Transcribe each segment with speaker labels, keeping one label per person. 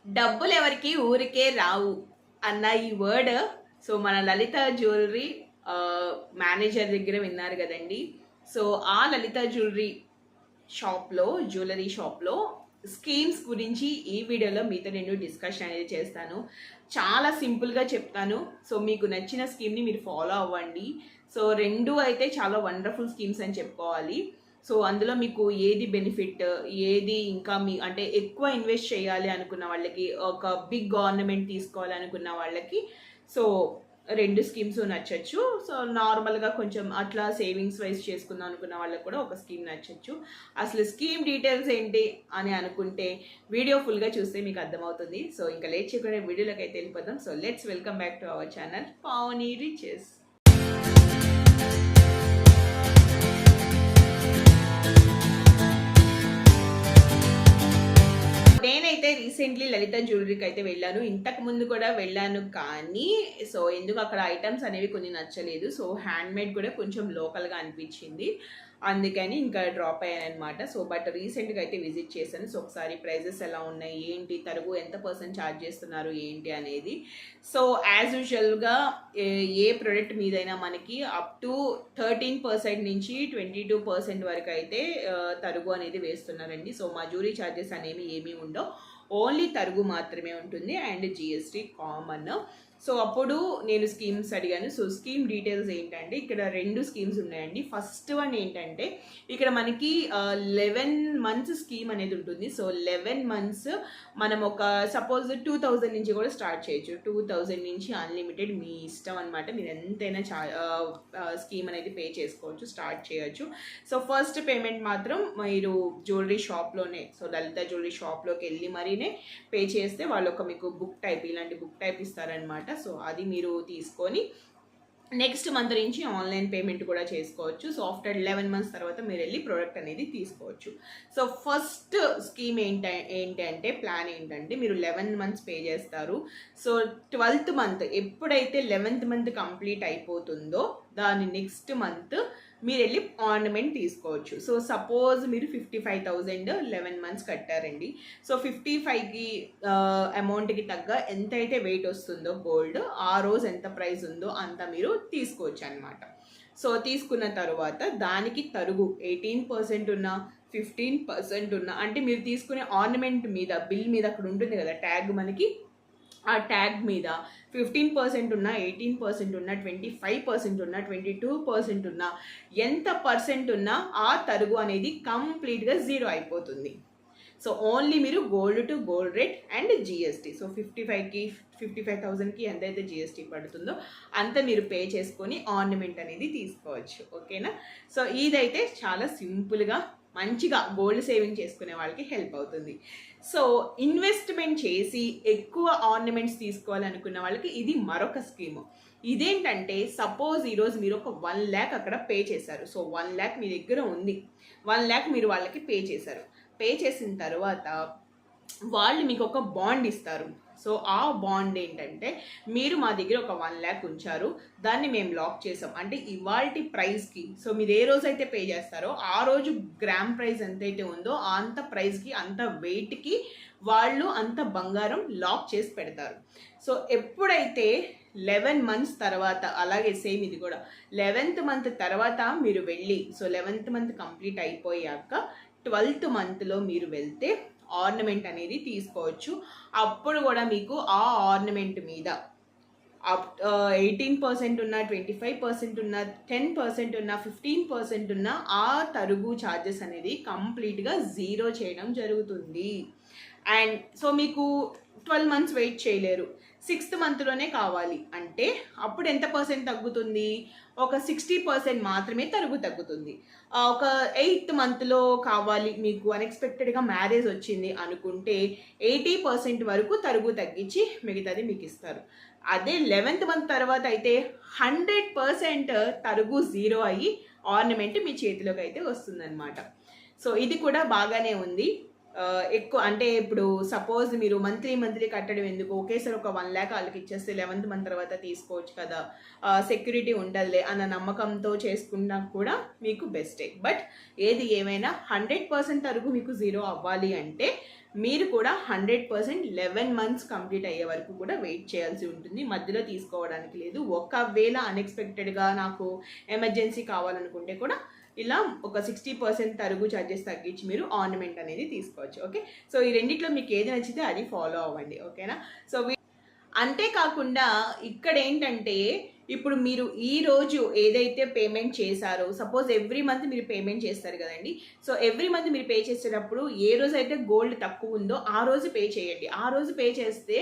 Speaker 1: డబ్బులు ఎవరికి ఊరికే రావు అన్న ఈ వర్డ్ సో మన లలిత జ్యువెలరీ మేనేజర్ దగ్గర విన్నారు కదండి. సో ఆ లలిత జ్యువెలరీ షాప్లో స్కీమ్స్ గురించి ఈ వీడియోలో మీతో నేను డిస్కషన్ అనేది చేస్తాను. చాలా సింపుల్గా చెప్తాను. సో మీకు నచ్చిన స్కీమ్ని మీరు ఫాలో అవ్వండి. సో రెండు అయితే చాలా వండర్ఫుల్ స్కీమ్స్ అని చెప్పుకోవాలి. సో అందులో మీకు ఏది బెనిఫిట్, ఏది ఇంకా మీ అంటే ఎక్కువ ఇన్వెస్ట్ చేయాలి అనుకున్న వాళ్ళకి, ఒక బిగ్ గవర్నమెంట్ తీసుకోవాలి అనుకున్న వాళ్ళకి సో రెండు స్కీమ్స్ నచ్చచ్చు. సో నార్మల్గా కొంచెం అట్లా సేవింగ్స్ వైజ్ చేసుకుందాం అనుకున్న వాళ్ళకి కూడా ఒక స్కీమ్ నచ్చచ్చు. అసలు స్కీమ్ డీటెయిల్స్ ఏంటి అని అనుకుంటే వీడియో ఫుల్గా చూస్తే మీకు అర్థమవుతుంది. సో ఇంకా లేట్ చేయకుండా వీడియోలోకి అయితే వెళ్ళిపోదాం. So let's welcome back to our channel Pavani riches. నేనైతే రీసెంట్లీ లలిత జ్యువెలరీకి అయితే వెళ్ళాను. ఇంతకు ముందు కూడా వెళ్ళాను, కానీ సో ఎందుకు అక్కడ ఐటమ్స్ అనేవి కొన్ని నచ్చలేదు. సో హ్యాండ్ మేడ్ కూడా కొంచెం లోకల్గా అనిపించింది, అందుకని ఇంకా డ్రాప్ అయ్యాను అనమాట. సో బట్ రీసెంట్గా అయితే విజిట్ చేశాను. సో ఒకసారి ప్రైజెస్ ఎలా ఉన్నాయి, ఏంటి, తరుగు ఎంత పర్సెంట్ ఛార్జ్ చేస్తున్నారు ఏంటి అనేది. సో యాజ్ యూజువల్గా ఏ ప్రోడక్ట్ మీదైనా మనకి అప్ టు 13% నుంచి 22% వరకు అయితే తరుగు అనేది వేస్తున్నారండి. సో మజూరీ ఛార్జెస్ అనేవి ఏమీ ఉండవు, ఓన్లీ తరుగు మాత్రమే ఉంటుంది అండ్ జిఎస్టీ కామన్. సో అప్పుడు నేను స్కీమ్స్ అడిగాను. సో స్కీమ్ డీటెయిల్స్ ఏంటంటే ఇక్కడ రెండు స్కీమ్స్ ఉన్నాయండి. ఫస్ట్ వన్ ఏంటంటే ఇక్కడ మనకి 11 months స్కీమ్ అనేది ఉంటుంది. సో 11 months మనం ఒక సపోజ్ 2000 నుంచి కూడా స్టార్ట్ చేయొచ్చు. 2000 నుంచి అన్లిమిటెడ్ మీ ఇష్టం అనమాట. మీరు ఎంతైనా స్కీమ్ అనేది పే చేసుకోవచ్చు, స్టార్ట్ చేయొచ్చు. సో ఫస్ట్ పేమెంట్ మాత్రం మీరు జ్యువెలరీ షాప్లోనే, సో లలిత జ్యువెలరీ షాప్లోకి వెళ్ళి మరీనే పే చేస్తే వాళ్ళు ఒక మీకు బుక్ టైప్, ఇలాంటి బుక్ టైప్ ఇస్తారనమాట. సో అది మీరు తీసుకొని నెక్స్ట్ మంత్ నుంచి ఆన్లైన్ పేమెంట్ కూడా చేసుకోవచ్చు. సో ఆఫ్టర్ 11 months తర్వాత మీరు వెళ్ళి ప్రోడక్ట్ అనేది తీసుకోవచ్చు. సో ఫస్ట్ స్కీమ్ ఏంటంటే ప్లాన్ ఏంటంటే మీరు 11 months పే చేస్తారు. సో 12th month ఎప్పుడైతే 11th month కంప్లీట్ అయిపోతుందో దాని నెక్స్ట్ మంత్ మీరు వెళ్ళి ఆర్నమెంట్ తీసుకోవచ్చు. సో సపోజ్ మీరు 55,000 11 months కట్టారండి. సో 55కి అమౌంట్కి తగ్గ ఎంతైతే వెయిట్ వస్తుందో గోల్డ్, ఆ రోజు ఎంత ప్రైస్ ఉందో అంత మీరు తీసుకోవచ్చు అనమాట. సో తీసుకున్న తర్వాత దానికి తరుగు 18% ఉన్నా 15% ఉన్నా, అంటే మీరు తీసుకునే ఆర్నమెంట్ మీద, బిల్ మీద అక్కడ ఉంటుంది కదా ట్యాగ్, మనకి ఆ ట్యాగ్ మీద 15% ఉన్నా, 18% ఉన్నా, 25% ఉన్నా, 22% ఉన్నా, ఎంత పర్సెంట్ ఉన్నా ఆ తరుగు అనేది కంప్లీట్గా జీరో అయిపోతుంది. సో ఓన్లీ మీరు gold to gold rate and GST. So 55,000కి ఎంతైతే జిఎస్టీ పడుతుందో అంత మీరు పే చేసుకొని ఆర్నమెంట్ అనేది తీసుకోవచ్చు. ఓకేనా? సో ఇదైతే చాలా సింపుల్గా మంచిగా గోల్డ్ సేవింగ్ చేసుకునే వాళ్ళకి హెల్ప్ అవుతుంది. సో ఇన్వెస్ట్మెంట్ చేసి ఎక్కువ ఆర్నమెంట్స్ తీసుకోవాలనుకున్న వాళ్ళకి ఇది మరొక స్కీము. ఇదేంటంటే సపోజ్ ఈరోజు మీరు ఒక 1 lakh అక్కడ పే చేశారు. సో 1 lakh మీ దగ్గర ఉంది, 1 lakh మీరు వాళ్ళకి పే చేశారు. పే చేసిన తర్వాత వాళ్ళు మీకు ఒక బాండ్ ఇస్తారు. సో ఆ బాండ్ ఏంటంటే మీరు మా దగ్గర ఒక 1 lakh ఉంచారు, దాన్ని మేము లాక్ చేసాం అంటే ఇవాల్టి ప్రైస్కి, సో మీరు ఏ రోజు అయితే పే చేస్తారో ఆ రోజు గ్రామ్ ప్రైస్ ఎంతైతే ఉందో అంత ప్రైస్కి, అంత వెయిట్కి వాళ్ళు అంత బంగారం లాక్ చేసి పెడతారు. సో ఎప్పుడైతే 11 months తర్వాత, అలాగే సేమ్ ఇది కూడా 11th month తర్వాత మీరు వెళ్ళి, సో 11th month కంప్లీట్ అయిపోయాక 12th monthలో మీరు వెళ్తే ఆర్నమెంట్ అనేది తీసుకోవచ్చు. అప్పుడు కూడా మీకు ఆ ఆర్నమెంట్ మీద 18% ఉన్నా, 25% ఉన్నా, 10% ఉన్నా, 15% ఉన్నా ఆ తరుగు ఛార్జెస్ అనేది కంప్లీట్గా జీరో చేయడం జరుగుతుంది. అండ్ సో మీకు 12 months వెయిట్ చేయలేరు, 6th monthలోనే కావాలి అంటే అప్పుడు ఎంత పర్సెంట్ తగ్గుతుంది? ఒక 60% మాత్రమే తగ్గుతుంది. ఒక 8th monthలో కావాలి మీకు, అన్ఎక్స్పెక్టెడ్గా మ్యారేజ్ వచ్చింది అనుకుంటే 80% వరకు తరుగు తగ్గించి మిగతాది మీకు ఇస్తారు. అదే 11th month తర్వాత అయితే 100% తరుగు జీరో అయ్యి ఆర్నమెంట్ మీ చేతిలోకి అయితే వస్తుందన్నమాట. సో ఇది కూడా బాగానే ఉంది. ఎక్కువ అంటే ఇప్పుడు సపోజ్ మీరు మంత్లీ కట్టడం ఎందుకు, ఒకేసారి ఒక 1 lakh వాళ్ళకి ఇచ్చేస్తే 11th month తర్వాత తీసుకోవచ్చు కదా, సెక్యూరిటీ ఉండదులే అన్న నమ్మకంతో చేసుకున్నా కూడా మీకు బెస్టే. బట్ ఏది ఏమైనా 100% తరుగు మీకు జీరో అవ్వాలి అంటే మీరు కూడా 100% 11 మంత్స్ కంప్లీట్ అయ్యే వరకు కూడా వెయిట్ చేయాల్సి ఉంటుంది. మధ్యలో తీసుకోవడానికి లేదు. ఒకవేళ అన్ఎక్స్పెక్టెడ్గా నాకు ఎమర్జెన్సీ కావాలనుకుంటే కూడా ఇలా ఒక 60% తరుగు ఛార్జెస్ తగ్గించి మీరు ఆర్నమెంట్ అనేది తీసుకోవచ్చు. ఓకే, సో ఈ రెండిట్లో మీకు ఏది నచ్చితే అది ఫాలో అవ్వండి. ఓకేనా? సో అంతేకాకుండా ఇక్కడ ఏంటంటే ఇప్పుడు మీరు ఈ రోజు ఏదైతే పేమెంట్ చేశారో, సపోజ్ ఎవ్రీ మంత్ మీరు పేమెంట్ చేస్తారు కదండి. సో ఎవ్రీ మంత్ మీరు పే చేసేటప్పుడు ఏ రోజు అయితే గోల్డ్ తక్కువ ఉందో ఆ రోజు పే చేయండి. ఆ రోజు పే చేస్తే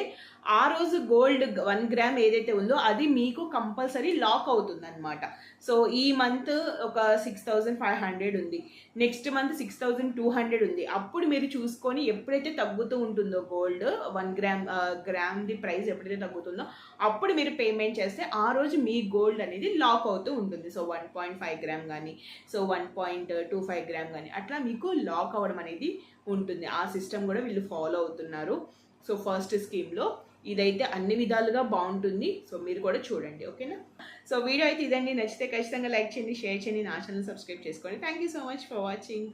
Speaker 1: ఆ రోజు గోల్డ్ 1 గ్రామ్ ఏదైతే ఉందో అది మీకు కంపల్సరీ లాక్ అవుతుంది అనమాట. సో ఈ మంత్ ఒక 6500 ఉంది, నెక్స్ట్ మంత్ 6200 ఉంది. అప్పుడు మీరు చూసుకొని ఎప్పుడైతే తగ్గుతూ ఉంటుందో గోల్డ్ 1 గ్రామ్ది ప్రైస్ ఎప్పుడైతే తగ్గుతుందో అప్పుడు మీరు పేమెంట్ చేస్తే ఆ రోజు మీ గోల్డ్ అనేది లాక్ అవుతూ ఉంటుంది. సో 1.5 గ్రామ్ కానీ, సో 1.25 గ్రామ్ కానీ అట్లా మీకు లాక్ అవ్వడం అనేది ఉంటుంది. ఆ సిస్టమ్ కూడా వీళ్ళు ఫాలో అవుతున్నారు. సో ఫస్ట్ స్కీమ్లో ఇదైతే అన్ని విధాలుగా బాగుంటుంది. సో మీరు కూడా చూడండి. ఓకేనా? సో వీడియో అయితే ఇదండి. నచ్చితే ఖచ్చితంగా లైక్ చేయండి, షేర్ చేయండి, నా ఛానల్ సబ్స్క్రైబ్ చేసుకోండి. Thank you so much for watching.